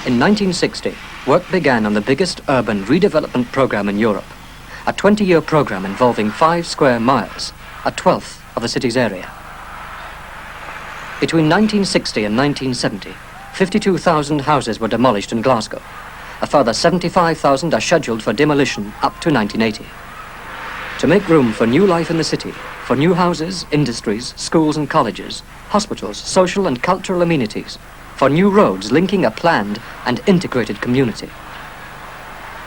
In 1960, work began on the biggest urban redevelopment program in Europe, a 20-year program involving 5 square miles, a twelfth of the city's area. Between 1960 and 1970, 52,000 houses were demolished in Glasgow. A further 75,000 are scheduled for demolition up to 1980. To make room for new life in the city, for new houses, industries, schools and colleges, hospitals, social and cultural amenities, for new roads linking a planned and integrated community.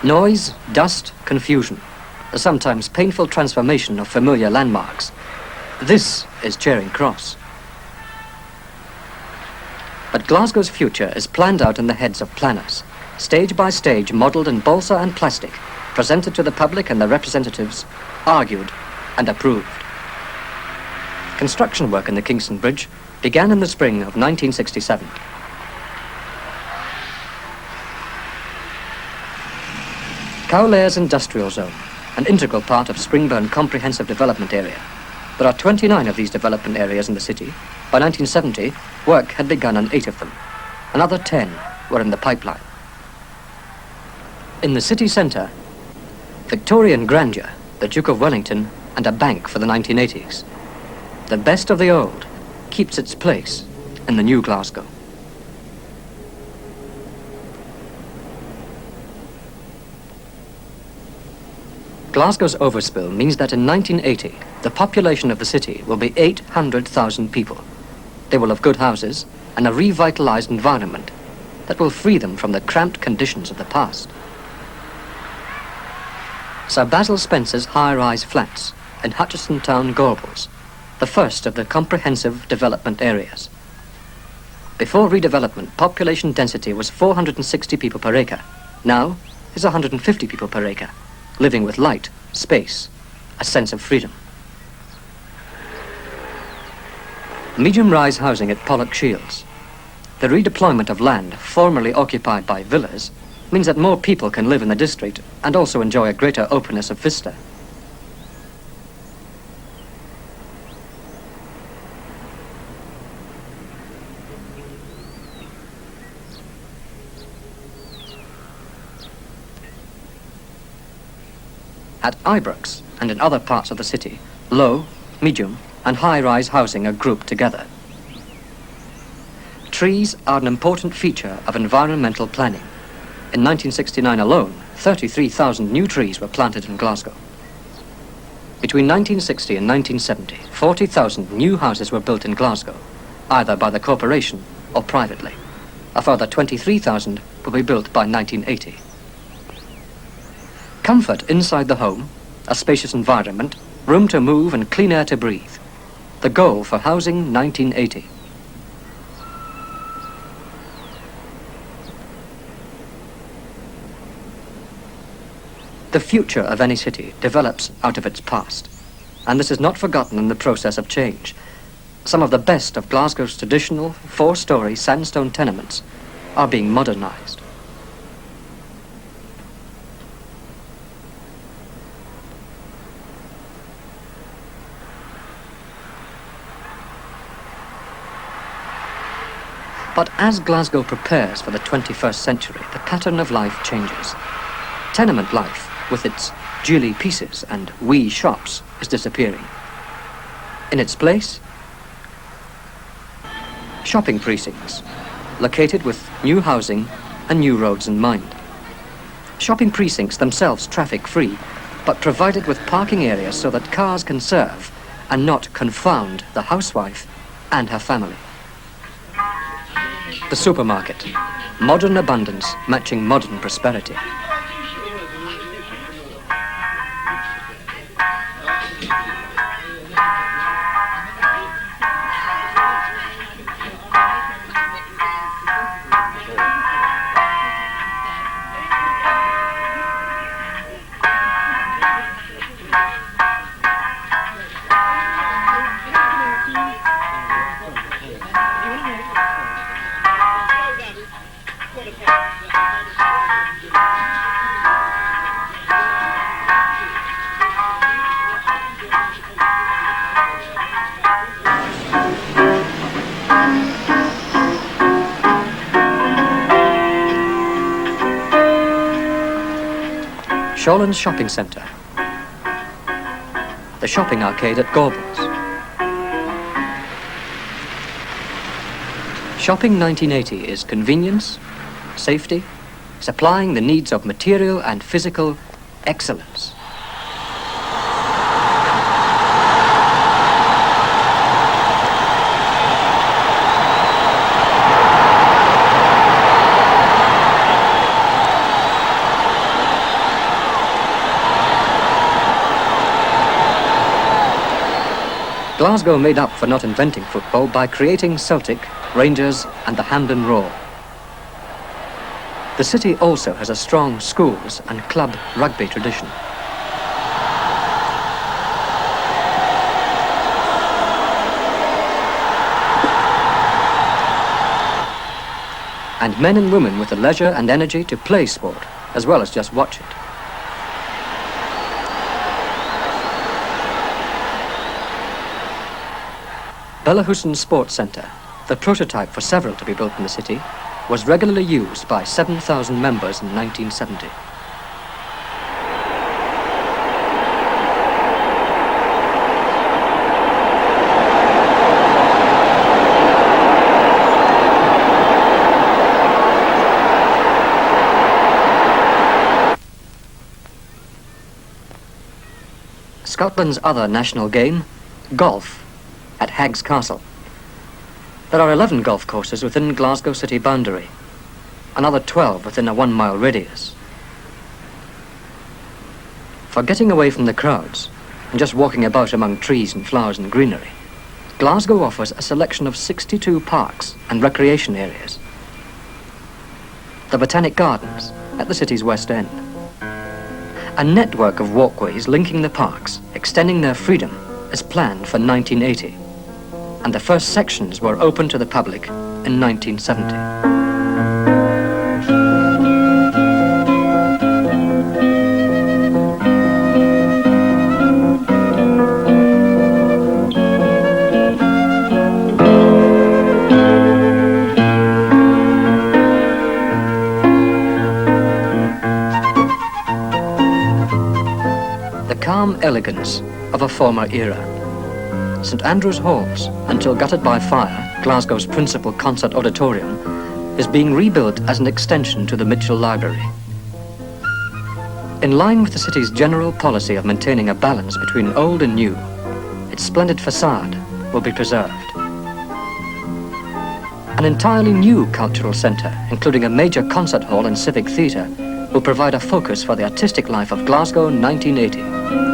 Noise, dust, confusion, the sometimes painful transformation of familiar landmarks. This is Charing Cross. But Glasgow's future is planned out in the heads of planners, stage by stage modelled in balsa and plastic, presented to the public and their representatives, argued and approved. Construction work in the Kingston Bridge began in the spring of 1967. Cowlairs Industrial Zone, an integral part of Springburn Comprehensive Development Area. There are 29 of these development areas in the city. By 1970, work had begun on 8 of them. Another 10 were in the pipeline. In the city centre, Victorian grandeur, the Duke of Wellington, and a bank for the 1980s. The best of the old keeps its place in the new Glasgow. Glasgow's overspill means that in 1980, the population of the city will be 800,000 people. They will have good houses and a revitalized environment that will free them from the cramped conditions of the past. Sir Basil Spencer's high-rise flats in Hutchison Town, Gorbals, the first of the comprehensive development areas. Before redevelopment, population density was 460 people per acre. Now is 150 people per acre, living with light, space, a sense of freedom. Medium-rise housing at Pollock Shields. The redeployment of land formerly occupied by villas means that more people can live in the district and also enjoy a greater openness of vista. At Ibrox and in other parts of the city, low, medium and high-rise housing are grouped together. Trees are an important feature of environmental planning. In 1969 alone, 33,000 new trees were planted in Glasgow. Between 1960 and 1970, 40,000 new houses were built in Glasgow, either by the corporation or privately. A further 23,000 will be built by 1980. Comfort inside the home, a spacious environment, room to move and clean air to breathe. The goal for Housing 1980. The future of any city develops out of its past, and this is not forgotten in the process of change. Some of the best of Glasgow's traditional 4-story sandstone tenements are being modernized. But as Glasgow prepares for the 21st century, the pattern of life changes. Tenement life, with its Geely pieces and wee shops, is disappearing. In its place, shopping precincts, located with new housing and new roads in mind. Shopping precincts themselves traffic-free, but provided with parking areas so that cars can serve and not confound the housewife and her family. The supermarket, modern abundance matching modern prosperity. Shawlands Shopping Centre. The shopping arcade at Gorbals. Shopping 1980 is convenience, safety, supplying the needs of material and physical excellence. Glasgow made up for not inventing football by creating Celtic, Rangers and the Hampden Roar. The city also has a strong schools and club rugby tradition. And men and women with the leisure and energy to play sport, as well as just watch it. Bellahouston Sports Centre, the prototype for several to be built in the city, was regularly used by 7,000 members in 1970. Scotland's other national game, golf, at Hagg's Castle. There are 11 golf courses within Glasgow city boundary, another 12 within a 1-mile radius. For getting away from the crowds and just walking about among trees and flowers and greenery, Glasgow offers a selection of 62 parks and recreation areas. The Botanic Gardens at the city's west end. A network of walkways linking the parks, extending their freedom, is planned for 1980. And the first sections were opened to the public in 1970. The calm elegance of a former era. St Andrew's Halls, until gutted by fire, Glasgow's principal concert auditorium, is being rebuilt as an extension to the Mitchell Library. In line with the city's general policy of maintaining a balance between old and new, its splendid facade will be preserved. An entirely new cultural centre, including a major concert hall and civic theatre, will provide a focus for the artistic life of Glasgow 1980.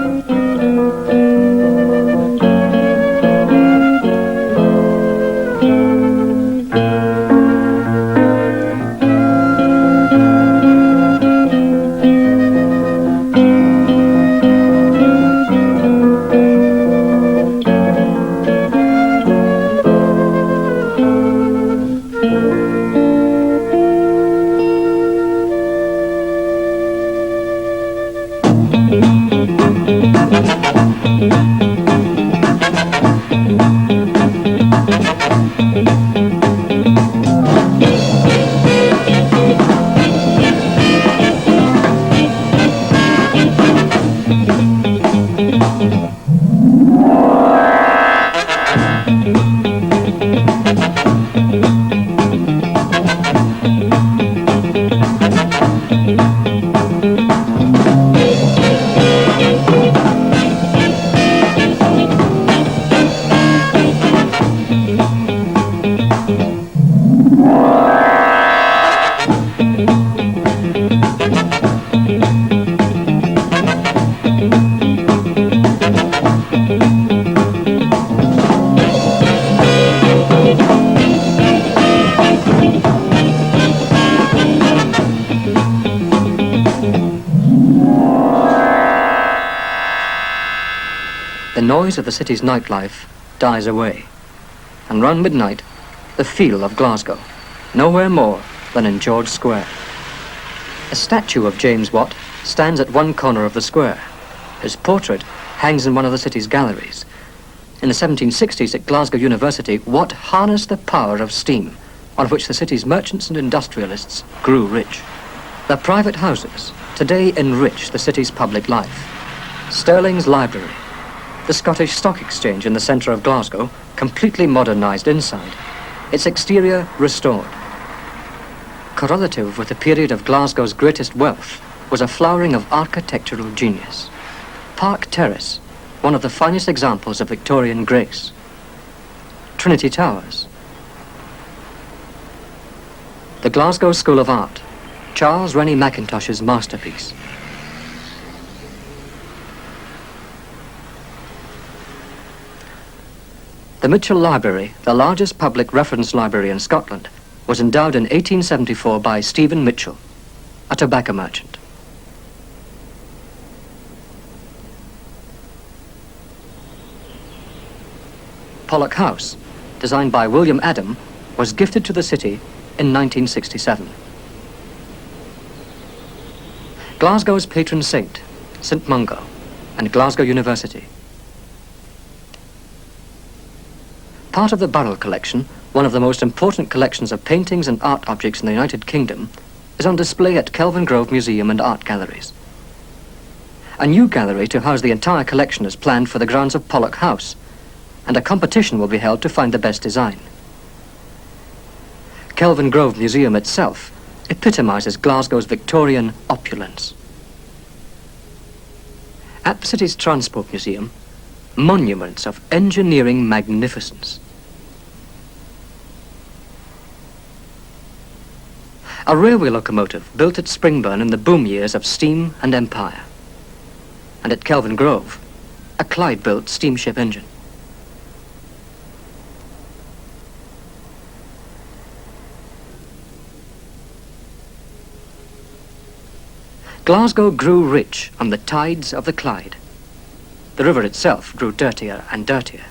The noise of the city's nightlife dies away, and round midnight, the feel of Glasgow, nowhere more than in George Square. A statue of James Watt stands at one corner of the square. His portrait hangs in one of the city's galleries. In the 1760s at Glasgow University, Watt harnessed the power of steam, on which the city's merchants and industrialists grew rich. The private houses today enrich the city's public life. Stirling's Library, the Scottish Stock Exchange in the centre of Glasgow, completely modernised inside, its exterior restored. Correlative with the period of Glasgow's greatest wealth was a flowering of architectural genius. Park Terrace, one of the finest examples of Victorian grace. Trinity Towers. The Glasgow School of Art, Charles Rennie Mackintosh's masterpiece. The Mitchell Library, the largest public reference library in Scotland, was endowed in 1874 by Stephen Mitchell, a tobacco merchant. Pollock House, designed by William Adam, was gifted to the city in 1967. Glasgow's patron saint, St Mungo, and Glasgow University. Part of the Burrell collection, one of the most important collections of paintings and art objects in the United Kingdom, is on display at Kelvin Grove Museum and Art Galleries. A new gallery to house the entire collection is planned for the grounds of Pollock House, and a competition will be held to find the best design. Kelvin Grove Museum itself epitomizes Glasgow's Victorian opulence. At the city's Transport Museum, monuments of engineering magnificence. A railway locomotive built at Springburn in the boom years of steam and empire. And at Kelvin Grove, a Clyde-built steamship engine. Glasgow grew rich on the tides of the Clyde. The river itself grew dirtier and dirtier.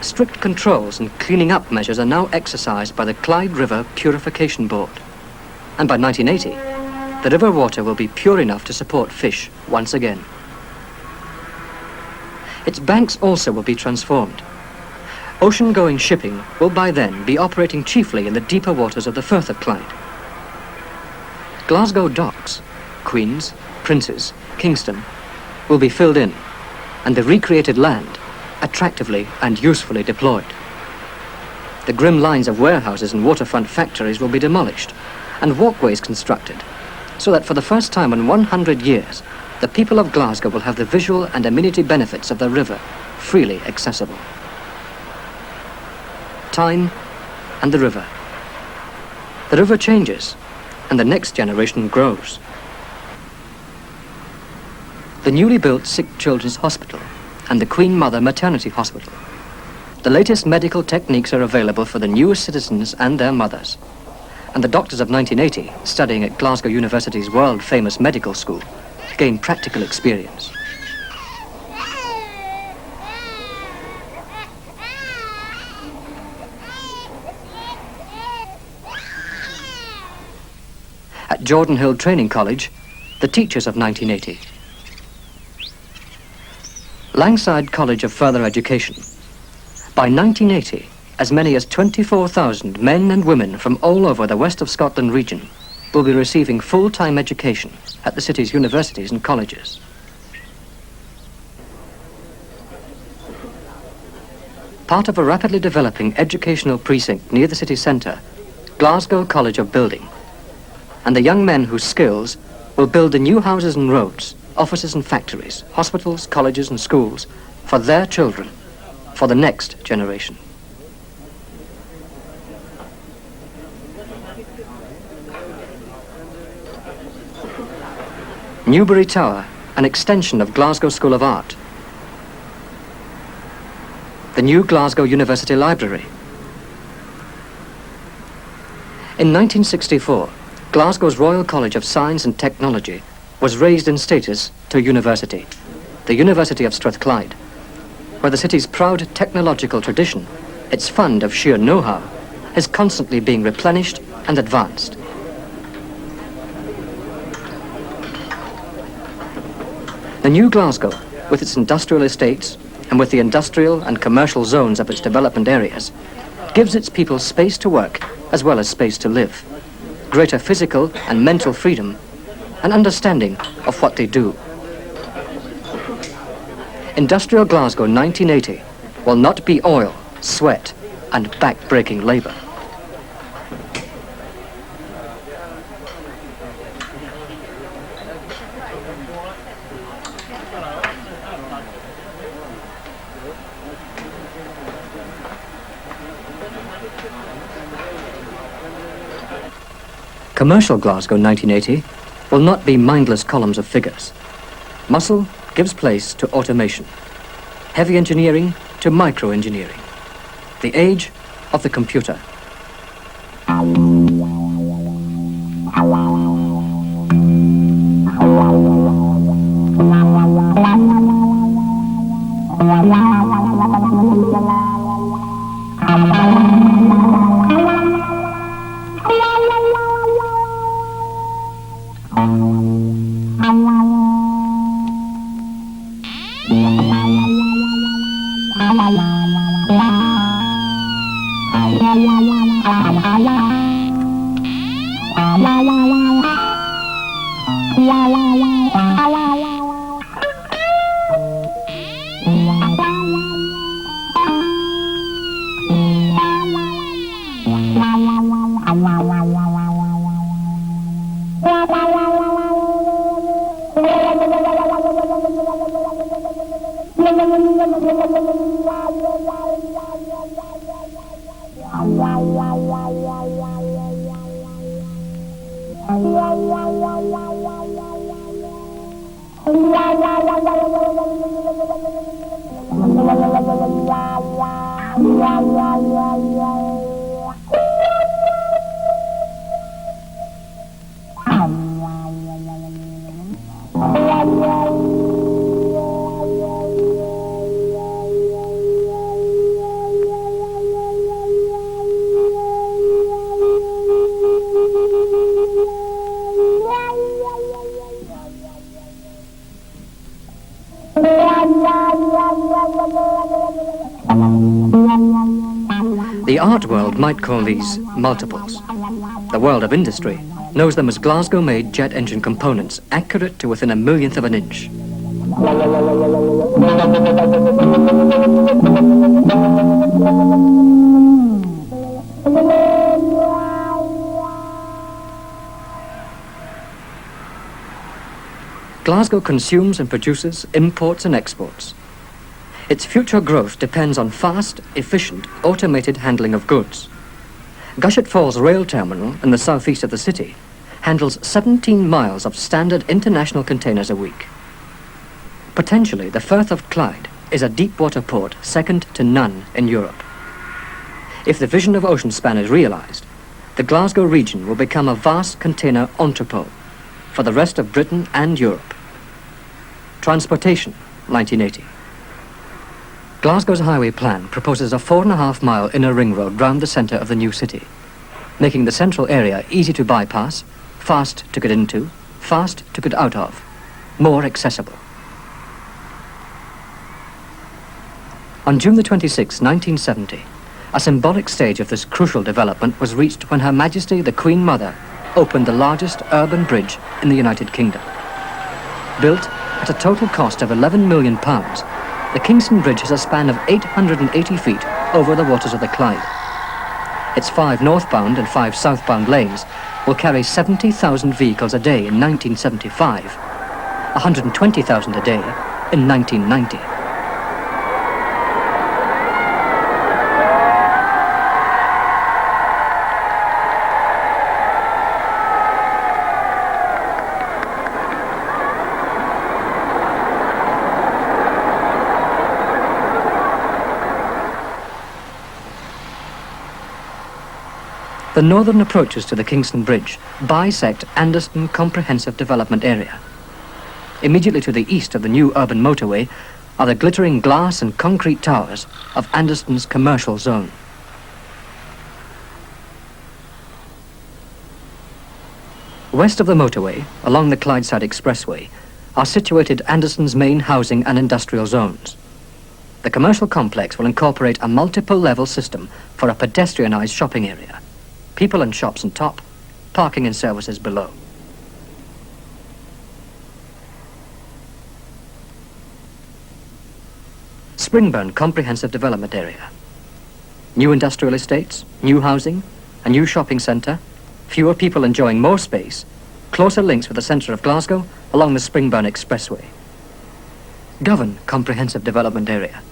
Strict controls and cleaning up measures are now exercised by the Clyde River Purification Board. And by 1980, the river water will be pure enough to support fish once again. Its banks also will be transformed. Ocean-going shipping will by then be operating chiefly in the deeper waters of the Firth of Clyde. Glasgow docks, Queens, Princes, Kingston, will be filled in, and the recreated land attractively and usefully deployed. The grim lines of warehouses and waterfront factories will be demolished, and walkways constructed, so that for the first time in 100 years, the people of Glasgow will have the visual and amenity benefits of the river freely accessible. Time and the river. The river changes, and the next generation grows. The newly built Sick Children's Hospital and the Queen Mother Maternity Hospital. The latest medical techniques are available for the newest citizens and their mothers. And the doctors of 1980, studying at Glasgow University's world-famous medical school, gain practical experience. At Jordan Hill Training College, the teachers of 1980. Langside College of Further Education. By 1980, as many as 24,000 men and women from all over the west of Scotland region will be receiving full-time education at the city's universities and colleges. Part of a rapidly developing educational precinct near the city centre, Glasgow College of Building, and the young men whose skills will build the new houses and roads, offices and factories, hospitals, colleges and schools for their children, for the next generation. Newbury Tower, an extension of Glasgow School of Art. The new Glasgow University Library. In 1964, Glasgow's Royal College of Science and Technology was raised in status to university, the University of Strathclyde, where the city's proud technological tradition, its fund of sheer know-how, is constantly being replenished and advanced. The new Glasgow, with its industrial estates and with the industrial and commercial zones of its development areas, gives its people space to work as well as space to live. greater physical and mental freedom, and understanding of what they do. Industrial Glasgow 1980 will not be oil, sweat, and back-breaking labour. Commercial Glasgow 1980 will not be mindless columns of figures. Muscle gives place to automation, heavy engineering to micro-engineering, the age of the computer. The art world might call these multiples. The world of industry knows them as Glasgow-made jet engine components, accurate to within a millionth of an inch. Glasgow consumes and produces, imports and exports. Its future growth depends on fast, efficient, automated handling of goods. Gushett Falls Rail Terminal in the southeast of the city handles 17 miles of standard international containers a week. Potentially, the Firth of Clyde is a deep-water port second to none in Europe. If the vision of ocean span is realized, the Glasgow region will become a vast container entrepot for the rest of Britain and Europe. Transportation, 1980. Glasgow's highway plan proposes a 4.5-mile inner ring road round the centre of the new city, making the central area easy to bypass, fast to get into, fast to get out of, more accessible. On June the 26th, 1970, a symbolic stage of this crucial development was reached when Her Majesty the Queen Mother opened the largest urban bridge in the United Kingdom. Built at a total cost of £11 million, the Kingston Bridge has a span of 880 feet over the waters of the Clyde. Its 5 northbound and 5 southbound lanes will carry 70,000 vehicles a day in 1975, 120,000 a day in 1990. The northern approaches to the Kingston Bridge bisect Anderston Comprehensive Development Area. Immediately to the east of the new urban motorway are the glittering glass and concrete towers of Anderston's commercial zone. West of the motorway, along the Clydeside Expressway, are situated Anderston's main housing and industrial zones. The commercial complex will incorporate a multiple-level system for a pedestrianised shopping area. People and shops on top, parking and services below. Springburn Comprehensive Development Area. New industrial estates, new housing, a new shopping centre, fewer people enjoying more space, closer links with the centre of Glasgow along the Springburn Expressway. Govan Comprehensive Development Area.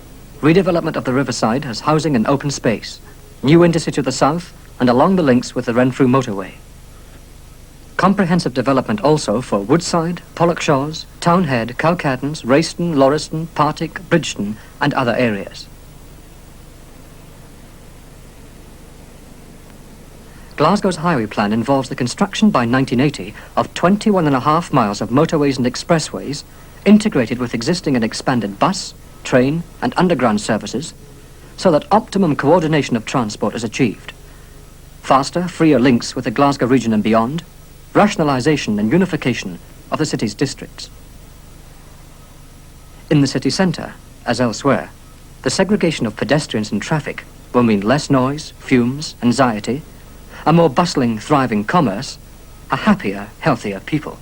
Redevelopment of the riverside has housing and open space, new intercity to the south and along the links with the Renfrew motorway. Comprehensive development also for Woodside, Pollokshaws, Townhead, Cowcaddens, Rayston, Lauriston, Partick, Bridgeton and other areas. Glasgow's highway plan involves the construction by 1980 of 21.5 miles of motorways and expressways integrated with existing and expanded bus, train and underground services so that optimum coordination of transport is achieved. Faster, freer links with the Glasgow region and beyond, rationalisation and unification of the city's districts. In the city centre, as elsewhere, the segregation of pedestrians and traffic will mean less noise, fumes, anxiety, a more bustling, thriving commerce, a happier, healthier people.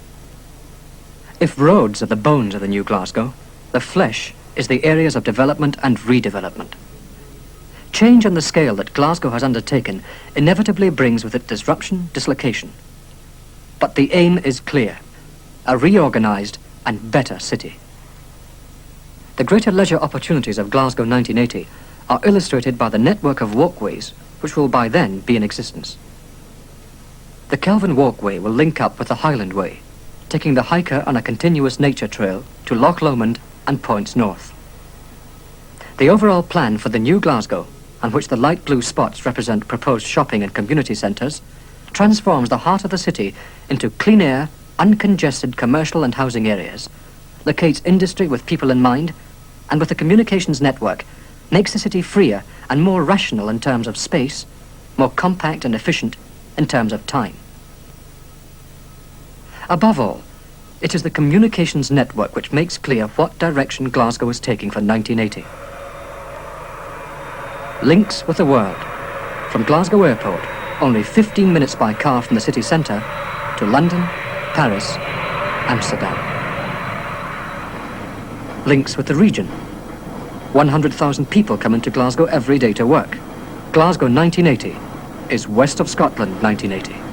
If roads are the bones of the new Glasgow, the flesh is the areas of development and redevelopment. Change on the scale that Glasgow has undertaken inevitably brings with it disruption, dislocation. But the aim is clear, a reorganised and better city. The greater leisure opportunities of Glasgow 1980 are illustrated by the network of walkways which will by then be in existence. The Kelvin Walkway will link up with the Highland Way, taking the hiker on a continuous nature trail to Loch Lomond and points north. The overall plan for the new Glasgow, on which the light blue spots represent proposed shopping and community centres, transforms the heart of the city into clean air, uncongested commercial and housing areas, locates industry with people in mind, and with the communications network, makes the city freer and more rational in terms of space, more compact and efficient in terms of time. Above all, it is the communications network which makes clear what direction Glasgow is taking for 1980. Links with the world, from Glasgow Airport, only 15 minutes by car from the city centre, to London, Paris, Amsterdam. Links with the region. 100,000 people come into Glasgow every day to work. Glasgow 1980 is west of Scotland 1980.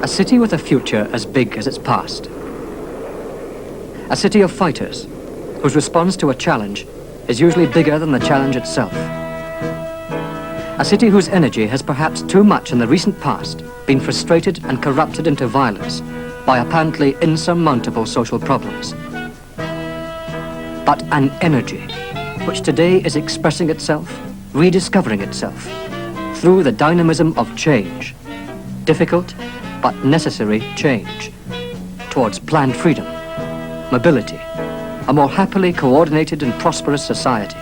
A city with a future as big as its past. A city of fighters, whose response to a challenge is usually bigger than the challenge itself. A city whose energy has perhaps too much in the recent past been frustrated and corrupted into violence by apparently insurmountable social problems. But an energy which today is expressing itself, rediscovering itself, through the dynamism of change, difficult but necessary change, towards planned freedom, mobility, a more happily coordinated and prosperous society.